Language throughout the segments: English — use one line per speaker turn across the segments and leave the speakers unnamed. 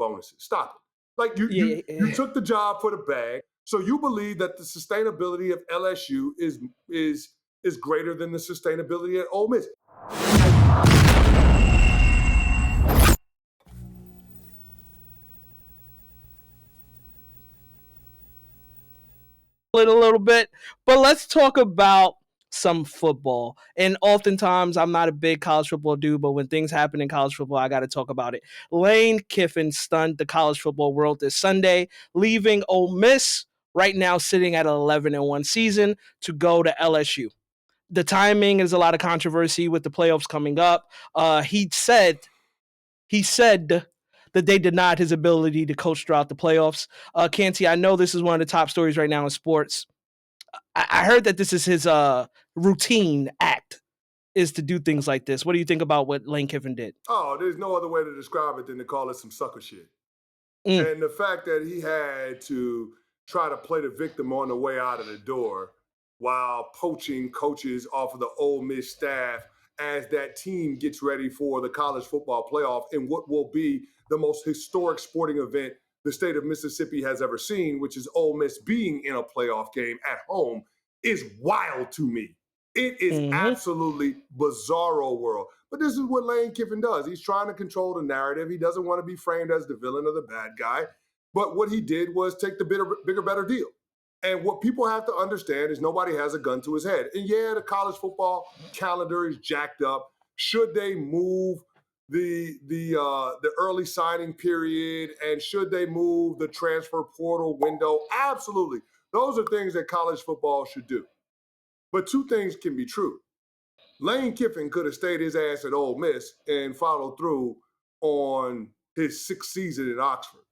bonuses. Stop it. Like you took the job for the bag. So you believe that the sustainability of LSU is greater than the sustainability at Ole Miss.
A little bit, but let's talk about some football. And oftentimes, I'm not a big college football dude, but when things happen in college football, I got to talk about it. Lane Kiffin stunned the college football world this Sunday, leaving Ole Miss right now sitting at an 11-1 season to go to LSU. The timing is a lot of controversy with the playoffs coming up. He said that they denied his ability to coach throughout the playoffs. Canty, I know this is one of the top stories right now in sports. I heard that this is his routine act is to do things like this. What do you think about what Lane Kiffin did?
Oh, there's no other way to describe it than to call it some sucker shit. And the fact that he had to try to play the victim on the way out of the door while poaching coaches off of the Ole Miss staff as that team gets ready for the college football playoff in what will be the most historic sporting event the state of Mississippi has ever seen, which is Ole Miss being in a playoff game at home, is wild to me. It is absolutely bizarro world. But this is what Lane Kiffin does. He's trying to control the narrative. He doesn't want to be framed as the villain or the bad guy. But what he did was take the bigger, better deal. And what people have to understand is nobody has a gun to his head. And yeah, the college football calendar is jacked up. Should they move the early signing period, and should they move the transfer portal window? Absolutely. Those are things that college football should do. But two things can be true. Lane Kiffin could have stayed his ass at Ole Miss and followed through on his sixth season at Oxford,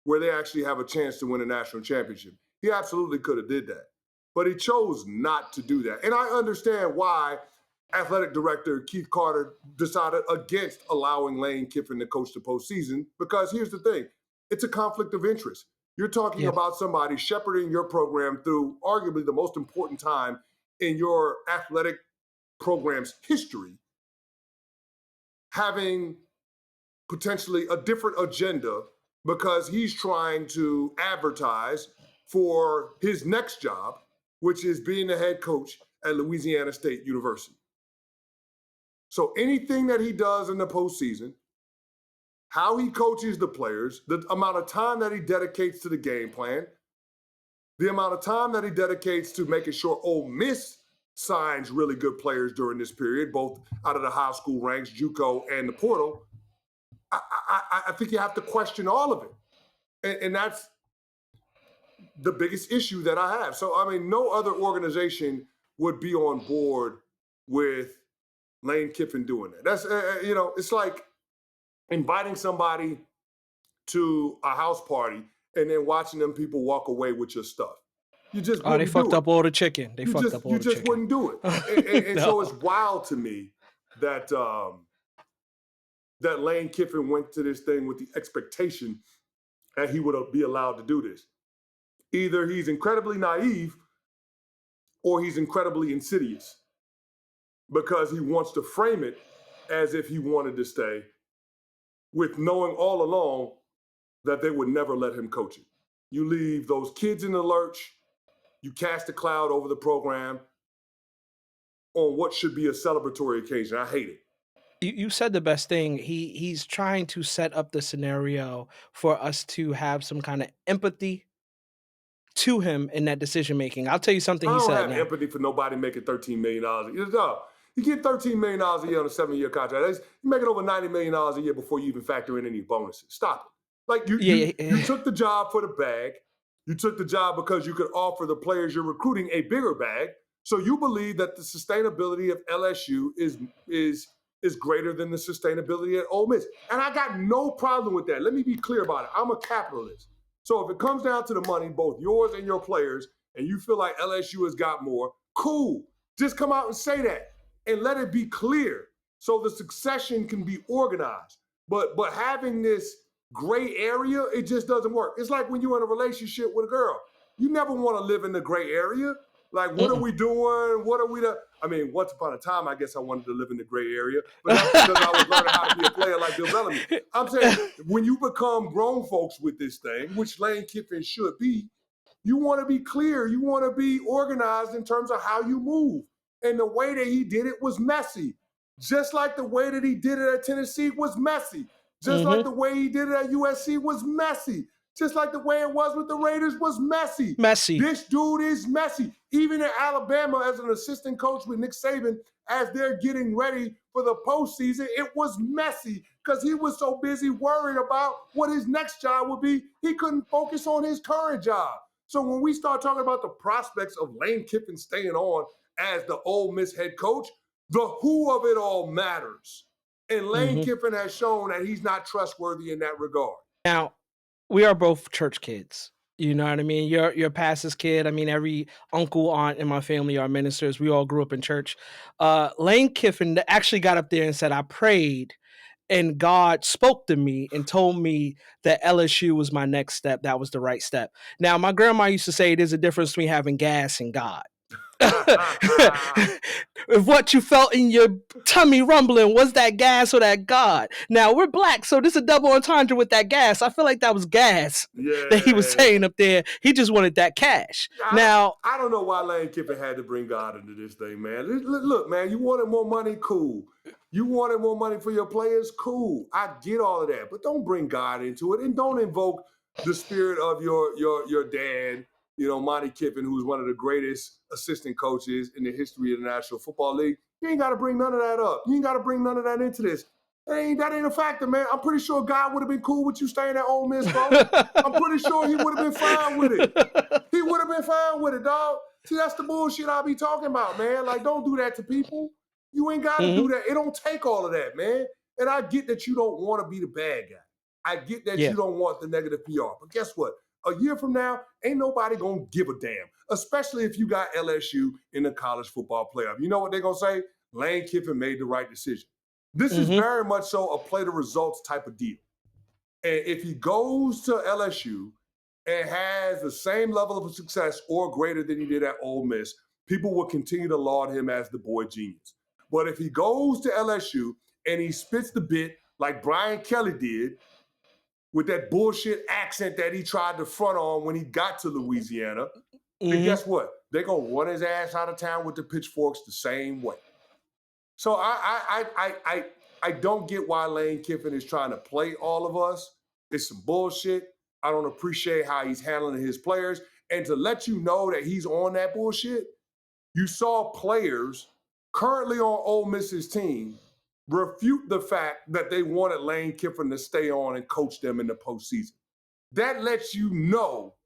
where they actually have a chance to win a national championship. He absolutely could have did that. But he chose not to do that. And I understand why athletic director Keith Carter decided against allowing Lane Kiffin to coach the postseason, because here's the thing. It's a conflict of interest. You're talking about somebody shepherding your program through arguably the most important time in your athletic program's history, having potentially a different agenda because he's trying to advertise for his next job, which is being the head coach at Louisiana State University. So anything that he does in the postseason, how he coaches the players, the amount of time that he dedicates to the game plan, the amount of time that he dedicates to making sure Ole Miss signs really good players during this period, both out of the high school ranks, JUCO, and the portal, I think you have to question all of it. And that's the biggest issue that I have. So, I mean, no other organization would be on board with Lane Kiffin doing that. That's, it's like inviting somebody to a house party and then watching them people walk away with your stuff. You just
they fucked up all the chicken. You
just wouldn't do it. And so it's wild to me that that Lane Kiffin went to this thing with the expectation that he would be allowed to do this. Either he's incredibly naive or he's incredibly insidious, because he wants to frame it as if he wanted to stay, with knowing all along that they would never let him coach it. You leave those kids in the lurch. You cast a cloud over the program on what should be a celebratory occasion. I hate it.
You said the best thing. He's trying to set up the scenario for us to have some kind of empathy to him in that decision making. I'll tell you something he said.
I don't have empathy for nobody making $13 million a year. No. You get $13 million a year on a 7-year contract. You're making over $90 million a year before you even factor in any bonuses. Stop it. Like you took the job for the bag. You took the job because you could offer the players you're recruiting a bigger bag. So you believe that the sustainability of LSU is greater than the sustainability at Ole Miss. And I got no problem with that. Let me be clear about it. I'm a capitalist. So if it comes down to the money, both yours and your players, and you feel like LSU has got more, cool. Just come out and say that and let it be clear so the succession can be organized. But having this gray area, it just doesn't work. It's like when you're in a relationship with a girl. You never want to live in the gray area. Like, what are we doing? What are we to? I mean, once upon a time, I guess I wanted to live in the gray area, but that's because I was learning how to be a player like Bill Bellamy. I'm saying, when you become grown folks with this thing, which Lane Kiffin should be, you want to be clear. You want to be organized in terms of how you move. And the way that he did it was messy. Just like the way that he did it at Tennessee was messy. Just like the way he did it at USC was messy. Just like the way it was with the Raiders was messy.
Messy.
This dude is messy. Even in Alabama, as an assistant coach with Nick Saban, as they're getting ready for the postseason, it was messy because he was so busy worried about what his next job would be, he couldn't focus on his current job. So when we start talking about the prospects of Lane Kiffin staying on as the Ole Miss head coach, the who of it all matters. And Lane Kiffin has shown that he's not trustworthy in that regard.
Now, we are both church kids. You know what I mean? You're a pastor's kid. I mean, every uncle, aunt in my family are ministers. We all grew up in church. Lane Kiffin actually got up there and said, I prayed and God spoke to me and told me that LSU was my next step. That was the right step. Now, my grandma used to say there's a difference between having gas and God. If what you felt in your tummy rumbling was that gas or that God. Now, we're black, so this is a double entendre with that gas. I feel like that was gas that he was saying up there. He just wanted that cash.
I don't know why Lane Kiffin had to bring God into this thing, man. Look, man, you wanted more money? Cool. You wanted more money for your players? Cool. I get all of that, but don't bring God into it, and don't invoke the spirit of your dad, Monty Kiffin, who's one of the greatest assistant coaches in the history of the National Football League. You ain't got to bring none of that up. You ain't got to bring none of that into this. That ain't a factor, man. I'm pretty sure God would have been cool with you staying at Ole Miss, bro. I'm pretty sure he would have been fine with it. He would have been fine with it, dog. See, that's the bullshit I be talking about, man. Like, don't do that to people. You ain't got to do that. It don't take all of that, man. And I get that you don't want to be the bad guy. I get that you don't want the negative PR. But guess what? A year from now, ain't nobody going to give a damn, especially if you got LSU in the college football playoff. You know what they're going to say? Lane Kiffin made the right decision. This is very much so a play the results type of deal. And if he goes to LSU and has the same level of success or greater than he did at Ole Miss, people will continue to laud him as the boy genius. But if he goes to LSU and he spits the bit like Brian Kelly did with that bullshit accent that he tried to front on when he got to Louisiana, then guess what? They're going to run his ass out of town with the pitchforks the same way. So I don't get why Lane Kiffin is trying to play all of us. It's some bullshit. I don't appreciate how he's handling his players. And to let you know that he's on that bullshit, you saw players currently on Ole Miss's team refute the fact that they wanted Lane Kiffin to stay on and coach them in the postseason. That lets you know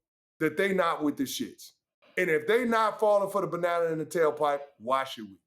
that they not with the shits. And if they not falling for the banana in the tailpipe, why should we?